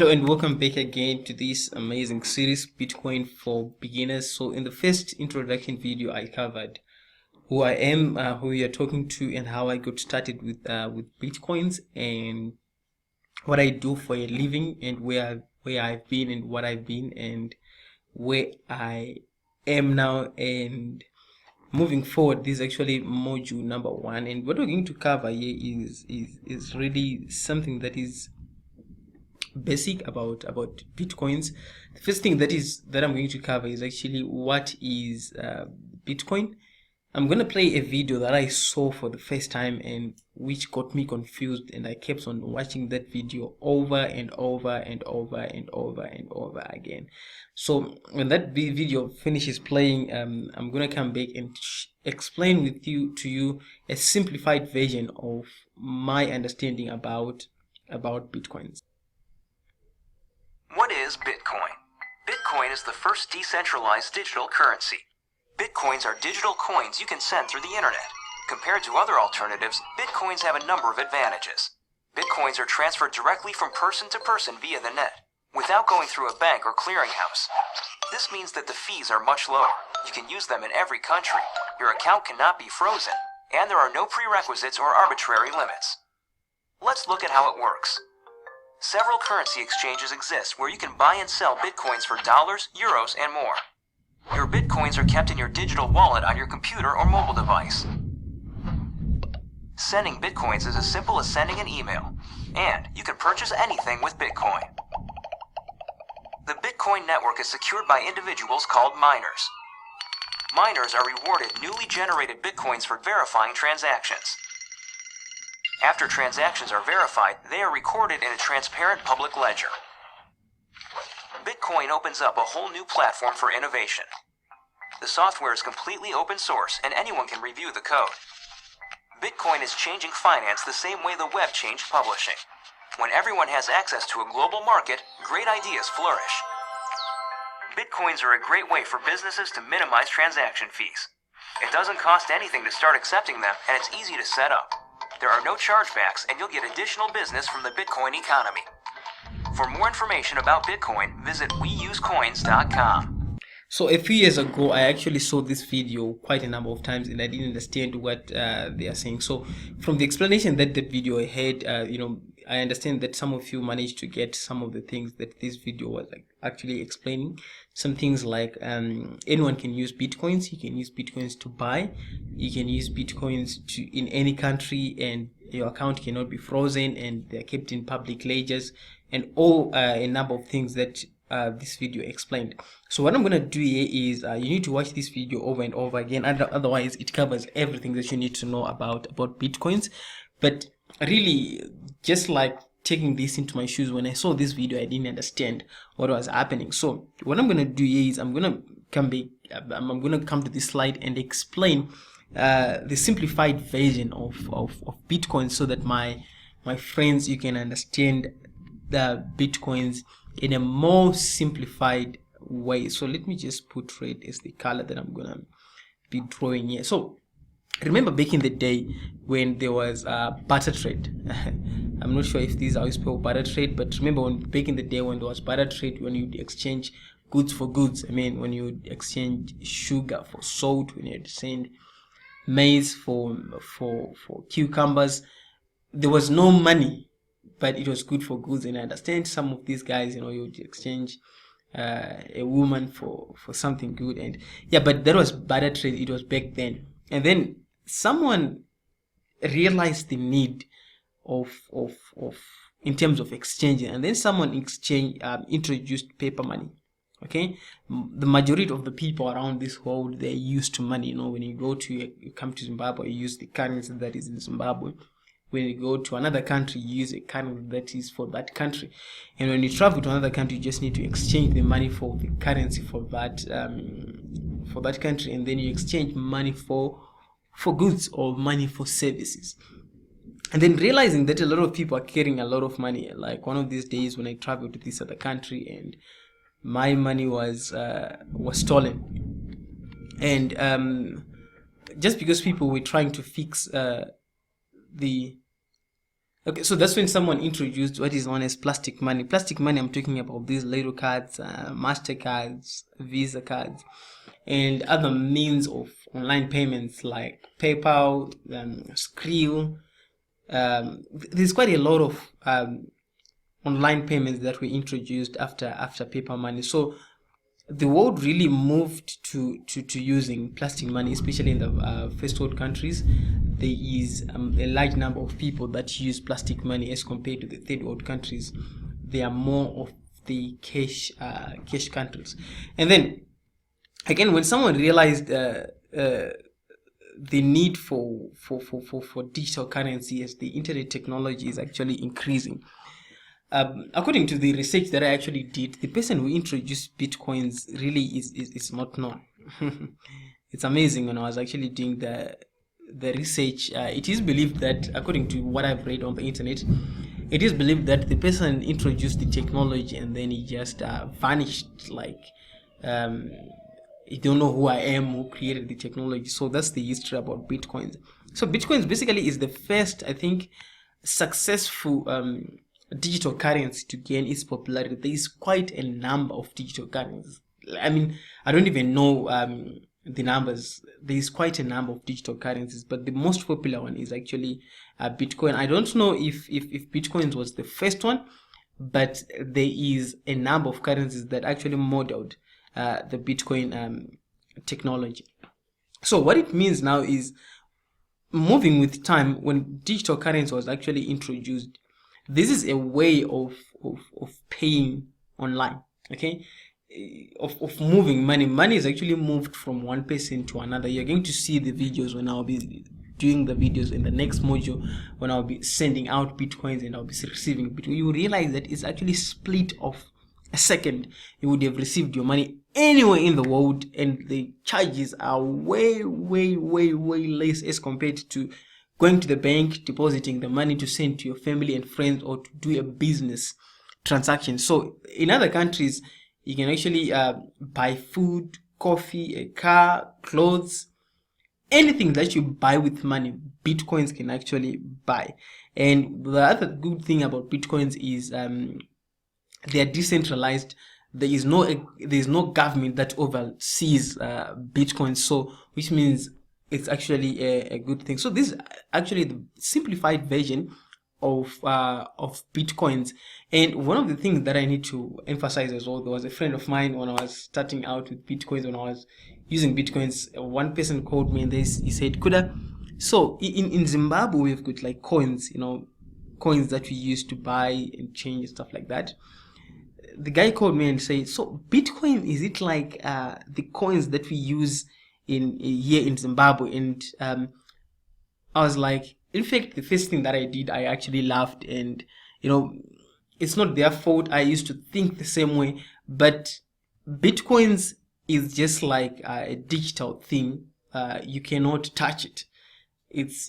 Hello and welcome back again to this amazing series, Bitcoin for Beginners. So in the first introduction video, I covered who I am, who we are talking to, and how I got started with Bitcoins, and what I do for a living, and where I've been, and what I've been, and where I am now. And moving forward, this is actually module number 1, and what we're going to cover here is really something that is basic about bitcoins. The first thing that I'm going to cover is actually what is Bitcoin. I'm going to play a video that I saw for the first time and which got me confused, and I kept on watching that video over and over and over and over and over again. So when that video finishes playing, I'm going to come back and explain to you a simplified version of my understanding about bitcoins. What is Bitcoin? Bitcoin is the first decentralized digital currency. Bitcoins are digital coins you can send through the internet. Compared to other alternatives, Bitcoins have a number of advantages. Bitcoins are transferred directly from person to person via the net, without going through a bank or clearinghouse. This means that the fees are much lower. You can use them in every country. Your account cannot be frozen, and there are no prerequisites or arbitrary limits. Let's look at how it works. Several currency exchanges exist where you can buy and sell bitcoins for dollars, euros, and more. Your bitcoins are kept in your digital wallet on your computer or mobile device. Sending bitcoins is as simple as sending an email, and you can purchase anything with Bitcoin. The Bitcoin network is secured by individuals called miners. Miners are rewarded newly generated bitcoins for verifying transactions. After transactions are verified, they are recorded in a transparent public ledger. Bitcoin opens up a whole new platform for innovation. The software is completely open source and anyone can review the code. Bitcoin is changing finance the same way the web changed publishing. When everyone has access to a global market, great ideas flourish. Bitcoins are a great way for businesses to minimize transaction fees. It doesn't cost anything to start accepting them, and it's easy to set up. There are no chargebacks, and you'll get additional business from the Bitcoin economy. For more information about Bitcoin, visit weusecoins.com. So a few years ago, I actually saw this video quite a number of times, and I didn't understand what they are saying. So from the explanation that video I had, I understand that some of you managed to get some of the things that this video was actually explaining. Some things like anyone can use bitcoins. You can use bitcoins to buy. You can use bitcoins in any country, and your account cannot be frozen, and they're kept in public ledgers, and all a number of things that this video explained. So what I'm going to do here is you need to watch this video over and over again, otherwise it covers everything that you need to know about bitcoins. But really, just like taking this into my shoes, when I saw this video I didn't understand what was happening. So what I'm going to do here is I'm going to come to this slide and explain the simplified version of Bitcoin, so that my friends, you can understand the bitcoins in a more simplified way. So let me just put red as the color that I'm gonna be drawing here. So remember back in the day when there was barter trade. I'm not sure if these are how you spell barter trade, but remember back in the day when there was barter trade, when you'd exchange goods for goods. I mean, when you exchange sugar for salt, when you exchange maize for cucumbers, there was no money, but it was good for goods. And I understand some of these guys, you would exchange a woman for something good, and yeah, but that was barter trade. It was back then. And then someone realized the need of in terms of exchanging, and then someone introduced paper money. Okay, the majority of the people around this world, they're used to money. When you come to Zimbabwe, you use the currency that is in Zimbabwe. When you go to another country, you use a currency that is for that country. And when you travel to another country, you just need to exchange the money for the currency for that country, and then you exchange money for goods or money for services. And then realizing that a lot of people are carrying a lot of money. Like one of these days when I traveled to this other country, and my money was stolen, and just because people were trying to fix the Okay, so that's when someone introduced what is known as plastic money. Plastic money, I'm talking about these little cards, MasterCards, Visa cards, and other means of online payments like PayPal, Skrill. There's quite a lot of online payments that were introduced after paper money. So the world really moved to using plastic money, especially in the first world countries. There is a large number of people that use plastic money as compared to the third world countries. They are more of the cash countries. And then again, when someone realized the need for digital currency as the internet technology is actually increasing, according to the research that I actually did, the person who introduced bitcoins really is not known. It's amazing. When I was actually doing the research, it is believed that, according to what I've read on the internet, it is believed that the person introduced the technology and then he just vanished. Like, you don't know who I am, who created the technology. So that's the history about bitcoins. So bitcoins basically is the first, I think, successful digital currency to gain its popularity. There is quite a number of digital currencies. I mean, I don't even know the numbers. There is quite a number of digital currencies, but the most popular one is actually Bitcoin. I don't know if Bitcoin was the first one, but there is a number of currencies that actually modeled the Bitcoin technology. So what it means now is, moving with time, when digital currency was actually introduced, this is a way of paying online. Okay, of moving money. Money is actually moved from one person to another. You're going to see the videos when I'll be doing the videos in the next module, when I'll be sending out bitcoins and I'll be receiving bitcoin. You realize that it's actually split of a second. You would have received your money anywhere in the world, and the charges are way less as compared to going to the bank, depositing the money to send to your family and friends, or to do a business transaction. So in other countries, you can actually buy food, coffee, a car, clothes, anything that you buy with money, bitcoins can actually buy. And the other good thing about bitcoins is they are decentralized. There is no government that oversees bitcoin. So which means it's actually a good thing. So this is actually the simplified version of bitcoins. And one of the things that I need to emphasize as well, there was a friend of mine when I was starting out with bitcoins, when I was using bitcoins, one person called me and he said, Kuda, so in Zimbabwe we've got like coins, coins that we use to buy and change, stuff like that. The guy called me and said, so Bitcoin, is it like the coins that we use in here in Zimbabwe? And I was like, in fact, the first thing that I did, I actually laughed. And it's not their fault. I used to think the same way, but Bitcoins is just like a digital thing. You cannot touch it. It's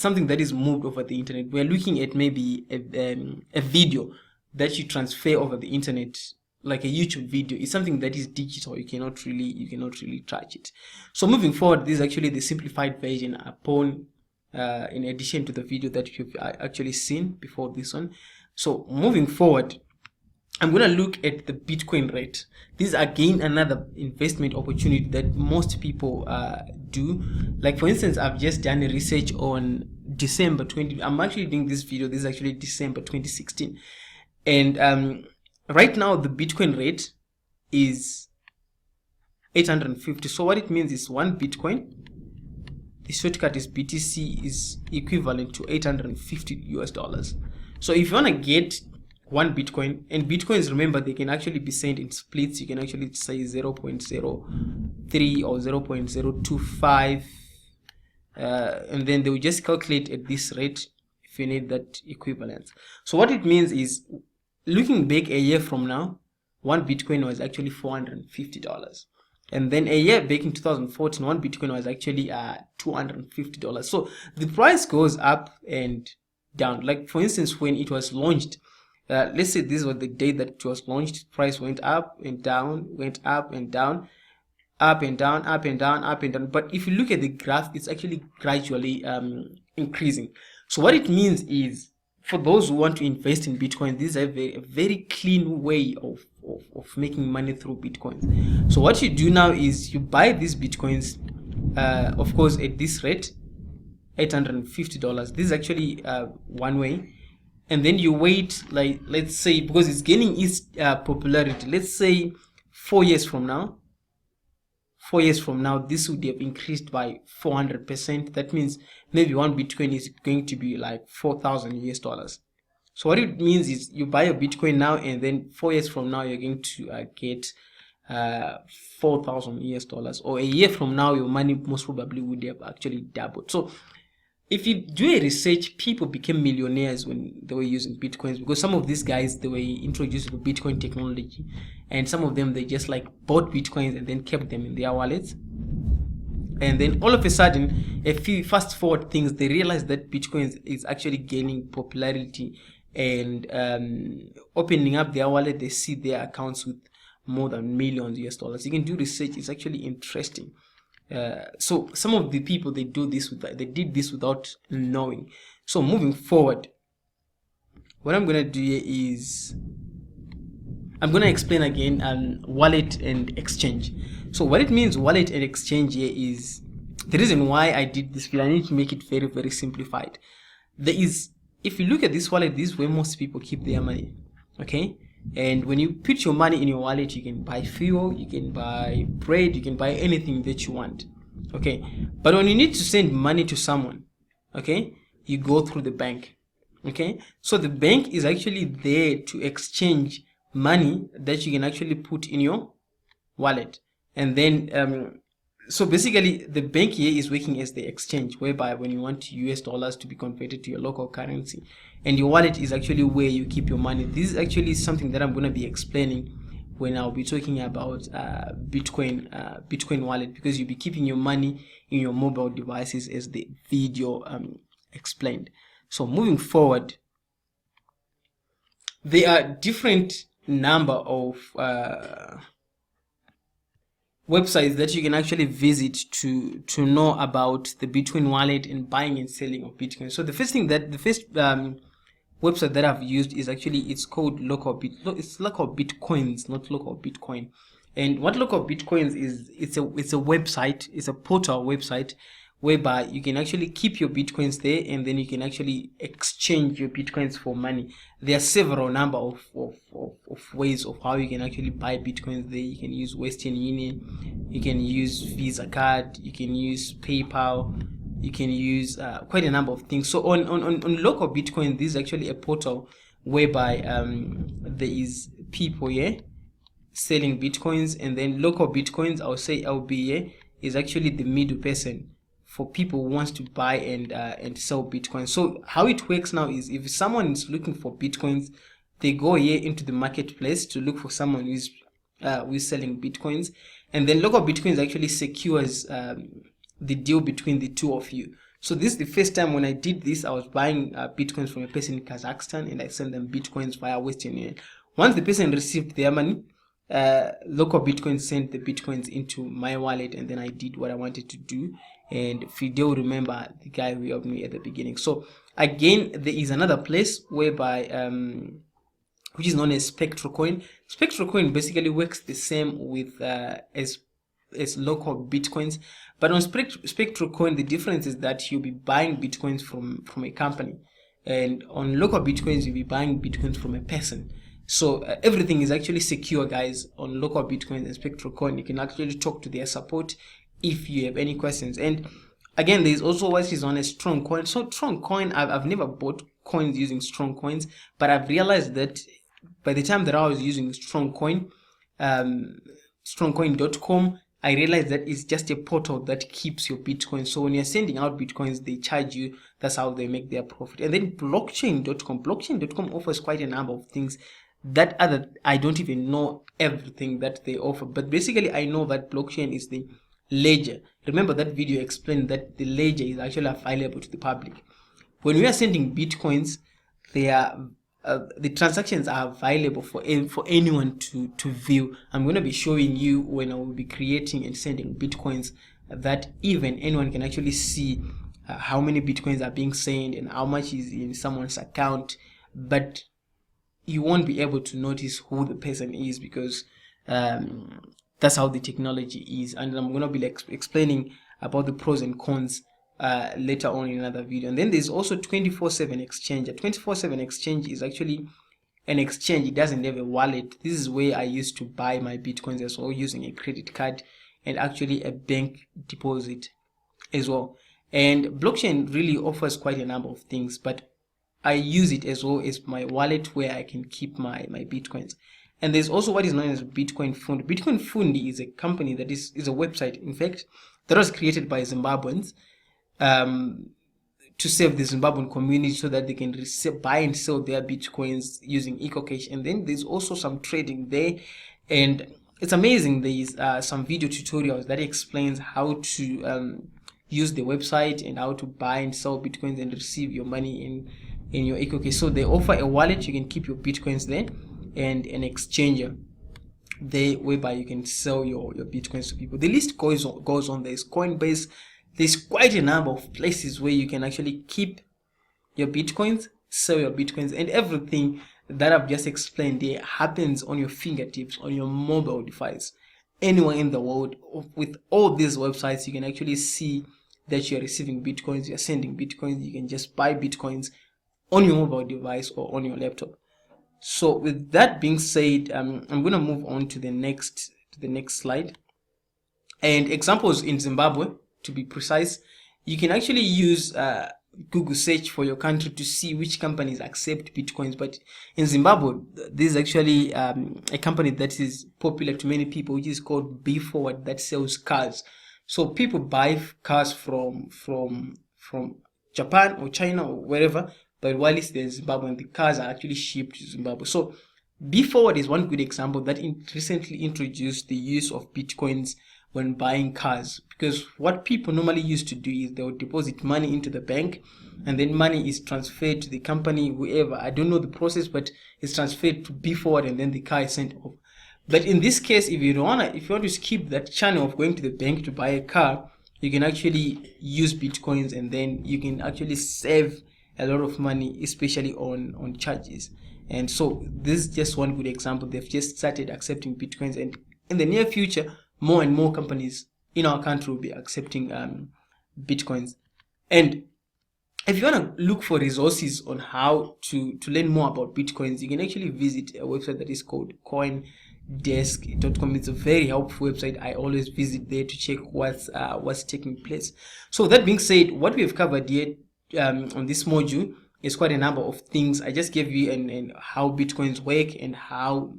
something that is moved over the internet. We're looking at maybe a video that you transfer over the internet, like a YouTube video. Is something that is digital. You cannot really touch it. So moving forward, this is actually the simplified version upon in addition to the video that you've actually seen before this one. So moving forward, I'm going to look at the Bitcoin rate. This is again another investment opportunity that most people do. Like, for instance, I've just done a research on December 20. I'm actually doing this video. This is actually December 2016. And right now the Bitcoin rate is 850. So what it means is one Bitcoin, the shortcut is BTC, is equivalent to $850. So if you want to get one Bitcoin, and Bitcoins, remember, they can actually be sent in splits. You can actually say 0.03 or 0.025, and then they will just calculate at this rate if you need that equivalence. So what it means is, looking back a year from now, one Bitcoin was actually $450. And then a year back in 2014, one Bitcoin was actually $250. So the price goes up and down. Like, for instance, when it was launched, let's say this was the day that it was launched, price went up and down, went up and down, up and down, up and down, up and down. But if you look at the graph, it's actually gradually increasing. So what it means is, for those who want to invest in Bitcoin, this is a very clean way of making money through Bitcoins. So what you do now is you buy these Bitcoins, of course, at this rate, $850. This is actually one way. And then you wait, like, let's say, because it's gaining its popularity, let's say 4 years from now, this would have increased by 400%. That means maybe one Bitcoin is going to be like 4,000 US dollars. So what it means is you buy a Bitcoin now, and then 4 years from now, you're going to get 4,000 US dollars. Or a year from now, your money most probably would have actually doubled. So if you do a research, people became millionaires when they were using Bitcoins, because some of these guys, they were introduced to Bitcoin technology, and some of them, they just like bought Bitcoins and then kept them in their wallets. And then all of a sudden, if you fast forward things, they realized that Bitcoin is actually gaining popularity, and opening up their wallet, they see their accounts with more than millions US dollars. You can do research, it's actually interesting. So some of the people, they did this without knowing. So moving forward, what I'm gonna do here is I'm gonna explain again wallet and exchange. So what it means, wallet and exchange, here is the reason why I did this video. I need to make it very, very simplified. If you look at this wallet, this is where most people keep their money. Okay, and when you put your money in your wallet, you can buy fuel, you can buy bread, you can buy anything that you want. Okay, but when you need to send money to someone, okay, you go through the bank. Okay, so the bank is actually there to exchange money that you can actually put in your wallet. And then so basically the bank here is working as the exchange, whereby when you want US dollars to be converted to your local currency, and your wallet is actually where you keep your money. This is actually something that I'm going to be explaining when I'll be talking about Bitcoin wallet, because you'll be keeping your money in your mobile devices, as the video explained. So moving forward, there are different number of websites that you can actually visit to know about the Bitcoin wallet and buying and selling of Bitcoin. So the first website that I've used is actually, it's called it's local Bitcoins, not local Bitcoin. And what local Bitcoins is, it's a website, it's a portal website whereby you can actually keep your Bitcoins there, and then you can actually exchange your Bitcoins for money. There are several number of ways of how you can actually buy Bitcoins there. You can use Western Union, you can use Visa card, you can use PayPal, you can use quite a number of things. So on local Bitcoin, this is actually a portal whereby there is people here selling Bitcoins, and then local Bitcoins, I'll say LB is actually the middle person for people who wants to buy and sell Bitcoin. So how it works now is, if someone is looking for Bitcoins, they go here into the marketplace to look for someone who's selling Bitcoins, and then local Bitcoins actually secures the deal between the two of you. So this is the first time when I did this. I was buying Bitcoins from a person in Kazakhstan, and I sent them Bitcoins via Western Union. Once the person received their money, local Bitcoin sent the Bitcoins into my wallet, and then I did what I wanted to do. And Fidel, remember the guy who helped me at the beginning. So again, there is another place whereby which is known as SpectroCoin. SpectroCoin basically works the same with as local Bitcoins, but on SpectroCoin, the difference is that you'll be buying Bitcoins from a company, and on local Bitcoins, you'll be buying Bitcoins from a person. So everything is actually secure, guys. On local Bitcoins and SpectroCoin, you can actually talk to their support if you have any questions. And again, there's also what is known as strong coin. So strong coin, I've never bought coins using strong coins, but I've realized that by the time that I was using strong coin, strongcoin.com, I realized that it's just a portal that keeps your Bitcoin. So when you're sending out Bitcoins, they charge you. That's how they make their profit. And then blockchain.com offers quite a number of things that I don't even know everything that they offer, but basically I know that blockchain is the ledger. Remember that video explained that the ledger is actually available to the public. When we are sending Bitcoins, they are the transactions are available for anyone to view. I'm going to be showing you when I will be creating and sending Bitcoins that even anyone can actually see how many bitcoins are being sent and how much is in someone's account, but you won't be able to notice who the person is, because that's how the technology is. And I'm going to be explaining about the pros and cons later on in another video. And then there's also 24/7 exchange. A 24/7 exchange is actually an exchange. It doesn't have a wallet. This is where I used to buy my bitcoins as well, using a credit card and actually a bank deposit as well. And blockchain really offers quite a number of things, but I use it as well as my wallet where I can keep my bitcoins. And there's also what is known as Bitcoin Fundi. Bitcoin Fundi is a company that is a website, in fact, that was created by Zimbabweans to serve the Zimbabwean community so that they can buy and sell their bitcoins using EcoCash. And then there's also some trading there, and it's amazing. There's some video tutorials that explains how to use the website and how to buy and sell bitcoins and receive your money in your EcoCash. So they offer a wallet, you can keep your bitcoins there, and an exchanger there whereby you can sell your bitcoins to people. The list goes on. There's Coinbase. There's quite a number of places where you can actually keep your bitcoins, sell your bitcoins, and everything that I've just explained there happens on your fingertips, on your mobile device, anywhere in the world. With all these websites, you can actually see that you're receiving bitcoins, you're sending bitcoins. You can just buy bitcoins on your mobile device or on your laptop. So with that being said, I'm going to move on to the next slide. And examples in Zimbabwe, to be precise, you can actually use Google search for your country to see which companies accept bitcoins. But in Zimbabwe, there's actually a company that is popular to many people, which is called B-Forward, that sells cars. So people buy cars from Japan or China or wherever, but while it's there in Zimbabwe, the cars are actually shipped to Zimbabwe. So B-Forward is one good example that recently introduced the use of bitcoins when buying cars, because what people normally used to do is they would deposit money into the bank, and then money is transferred to the company, whoever, I don't know the process, but it's transferred to B-Forward and then the car is sent off. But in this case, if you want to skip that channel of going to the bank to buy a car, you can actually use bitcoins, and then you can actually save a lot of money, especially on charges. And so this is just one good example. They've just started accepting bitcoins, and in the near future, more and more companies in our country will be accepting bitcoins. And if you want to look for resources on how to learn more about bitcoins, you can actually visit a website that is called coindesk.com. It's a very helpful website. I always visit there to check what's taking place. So that being said, what we have covered here on this module is quite a number of things. I just gave you and how bitcoins work and how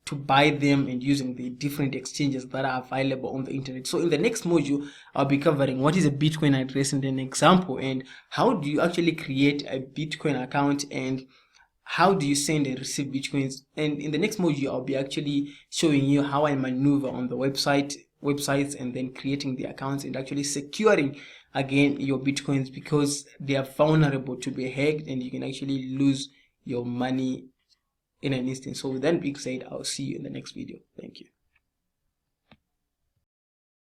to buy them and using the different exchanges that are available on the internet. So in the next module, I'll be covering what is a Bitcoin address and an example, and how do you actually create a Bitcoin account, and how do you send and receive Bitcoins. And in the next module, I'll be actually showing you how I maneuver on the websites and then creating the accounts and actually securing again your Bitcoins, because they are vulnerable to be hacked and you can actually lose your money in an instant. So with that being said, I'll see you in the next video. Thank you.